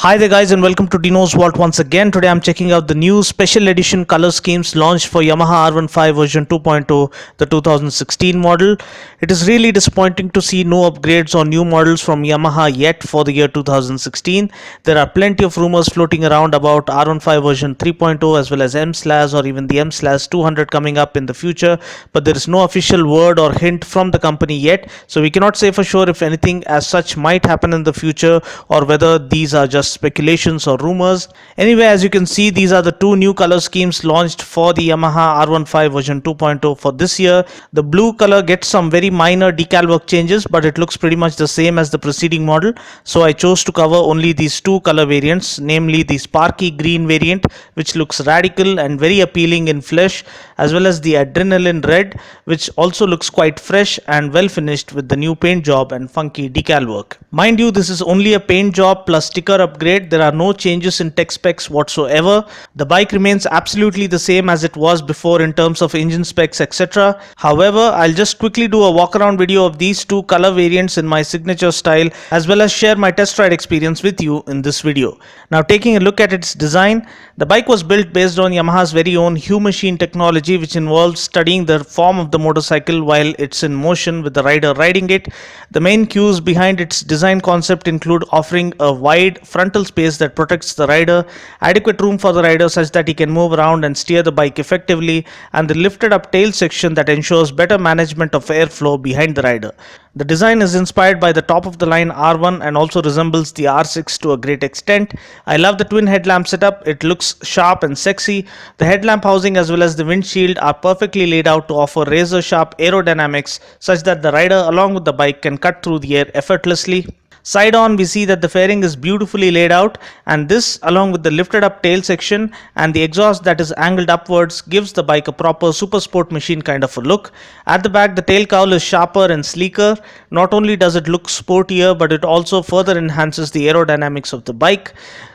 Hi there guys and welcome to Dinos Vault once again. Today I'm checking out the new special edition color schemes launched for Yamaha R15 version 2.0, the 2016 model. It is really disappointing to see no upgrades or new models from Yamaha yet for the year 2016. There are plenty of rumors floating around about R15 version 3.0 as well as M/, or even the M/200 coming up in the future, but there is no official word or hint from the company yet, so we cannot say for sure if anything as such might happen in the future or whether these are just speculations or rumors. Anyway, as you can see, these are the two new color schemes launched for the Yamaha R15 version 2.0 for this year. The blue color gets some very minor decal work changes, but it looks pretty much the same as the preceding model, so I chose to cover only these two color variants, namely the Sparky green variant, which looks radical and very appealing in flesh, as well as the adrenaline red, which also looks quite fresh and well finished with the new paint job and funky decal work. Mind you, this is only a paint job plus sticker upgrade. There are no changes in tech specs whatsoever. The bike remains absolutely the same as it was before in terms of engine specs, etc. However, I'll just quickly do a walk around video of these two color variants in my signature style, as well as share my test ride experience with you in this video. Now, taking a look at its design, the bike was built based on Yamaha's very own Hue Machine technology, which involves studying the form of the motorcycle while it's in motion with the rider riding it. The main cues behind its design concept include offering a wide frontal space that protects the rider, adequate room for the rider such that he can move around and steer the bike effectively, and the lifted up tail section that ensures better management of airflow behind the rider. The design is inspired by the top of the line R1 and also resembles the R6 to a great extent. I love the twin headlamp setup. It looks sharp and sexy. The headlamp housing as well as the windshield are perfectly laid out to offer razor sharp aerodynamics such that the rider along with the bike can cut through the air effortlessly. Side on, we see that the fairing is beautifully laid out, and this along with the lifted up tail section and the exhaust that is angled upwards gives the bike a proper super sport machine kind of a look. At the back, the tail cowl is sharper and sleeker. Not only does it look sportier, but it also further enhances the aerodynamics of the bike.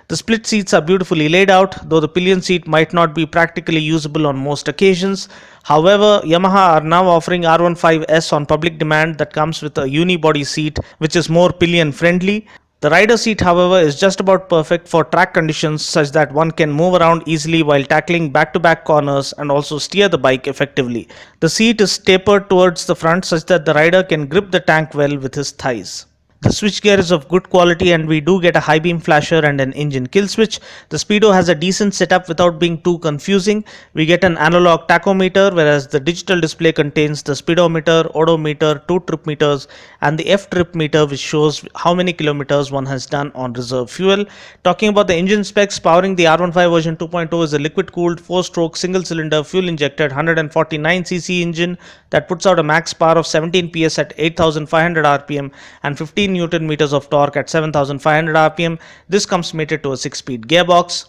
The split seats are beautifully laid out, though the pillion seat might not be practically usable on most occasions. However, Yamaha are now offering R15S on public demand that comes with a unibody seat which is more pillion friendly. The rider seat, however, is just about perfect for track conditions such that one can move around easily while tackling back-to-back corners and also steer the bike effectively. The seat is tapered towards the front such that the rider can grip the tank well with his thighs. The switchgear is of good quality and we do get a high beam flasher and an engine kill switch. The speedo has a decent setup without being too confusing. We get an analog tachometer, whereas the digital display contains the speedometer, odometer, 2 trip meters and the F trip meter, which shows how many kilometers one has done on reserve fuel. Talking about the engine specs, powering the R15 version 2.0 is a liquid cooled 4-stroke single cylinder fuel injected 149cc engine that puts out a max power of 17 PS at 8500 rpm and 15 Newton meters of torque at 7500 rpm. This comes mated to a 6-speed gearbox.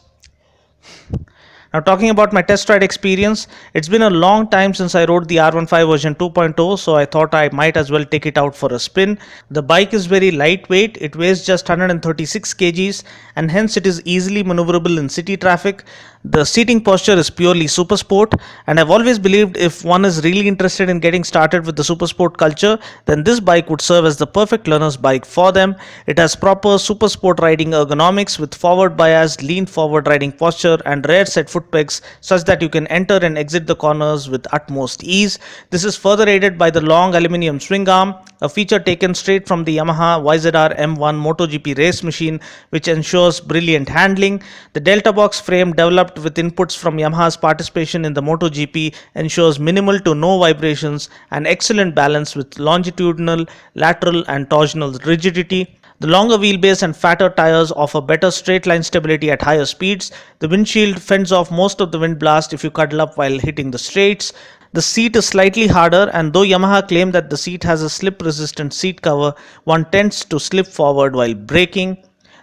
Now, talking about my test ride experience, it's been a long time since I rode the R15 version 2.0, so I thought I might as well take it out for a spin. The bike is very lightweight, it weighs just 136 kgs and hence it is easily maneuverable in city traffic. The seating posture is purely super sport, and I've always believed if one is really interested in getting started with the super sport culture, then this bike would serve as the perfect learner's bike for them. It has proper super sport riding ergonomics with forward biased, lean forward riding posture and rear set foot pegs such that you can enter and exit the corners with utmost ease. This is further aided by the long aluminium swing arm, a feature taken straight from the Yamaha YZR M1 MotoGP race machine, which ensures brilliant handling. The Delta Box frame, developed with inputs from Yamaha's participation in the MotoGP, ensures minimal to no vibrations and excellent balance with longitudinal, lateral and torsional rigidity. The longer wheelbase and fatter tires offer better straight line stability at higher speeds. The windshield fends off most of the wind blast if you cuddle up while hitting the straights. The seat is slightly harder, and though Yamaha claim that the seat has a slip resistant seat cover, one tends to slip forward while braking.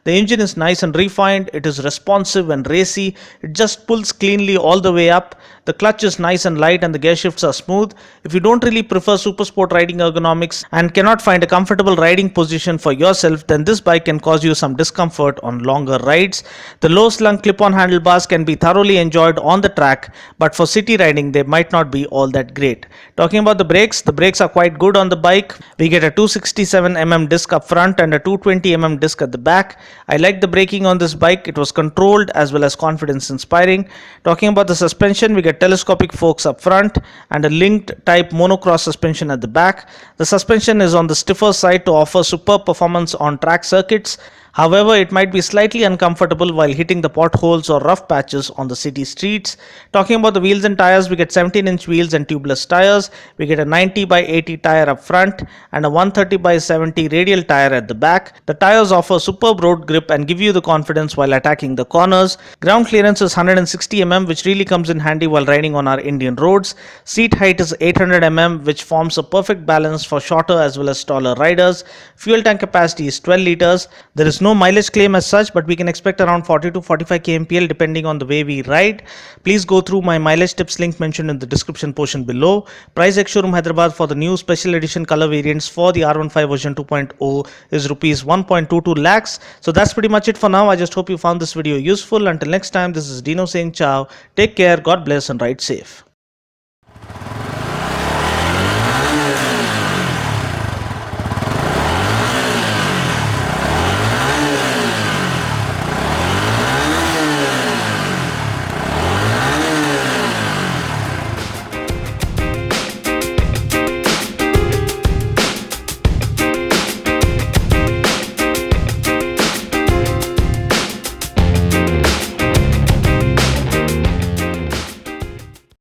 The engine is nice and refined, it is responsive and racy, it just pulls cleanly all the way up. The clutch is nice and light and the gear shifts are smooth. If you don't really prefer super sport riding ergonomics and cannot find a comfortable riding position for yourself, then this bike can cause you some discomfort on longer rides. The low slung clip-on handlebars can be thoroughly enjoyed on the track, but for city riding they might not be all that great. Talking about the brakes are quite good on the bike. We get a 267mm disc up front and a 220mm disc at the back. I like the braking on this bike. It was controlled as well as confidence inspiring. Talking about the suspension, we get telescopic forks up front and a linked type monocross suspension at the back. The suspension is on the stiffer side to offer superb performance on track circuits. However, it might be slightly uncomfortable while hitting the potholes or rough patches on the city streets. Talking about the wheels and tires, we get 17-inch wheels and tubeless tires. We get a 90 by 80 tire up front and a 130 by 70 radial tire at the back. The tires offer superb road grip and give you the confidence while attacking the corners. Ground clearance is 160 mm, which really comes in handy while riding on our Indian roads. Seat height is 800 mm, which forms a perfect balance for shorter as well as taller riders. Fuel tank capacity is 12 liters. There is no mileage claim as such, but we can expect around 40 to 45 kmpl depending on the way we ride. Please go through my mileage tips link mentioned in the description portion below. Price ex-showroom Hyderabad for the new special edition color variants for the R15 version 2.0 is rupees 1.22 lakhs. So that's pretty much it for now. I just hope you found this video useful. Until next time, this is Dino saying ciao. Take care, God bless, and ride safe.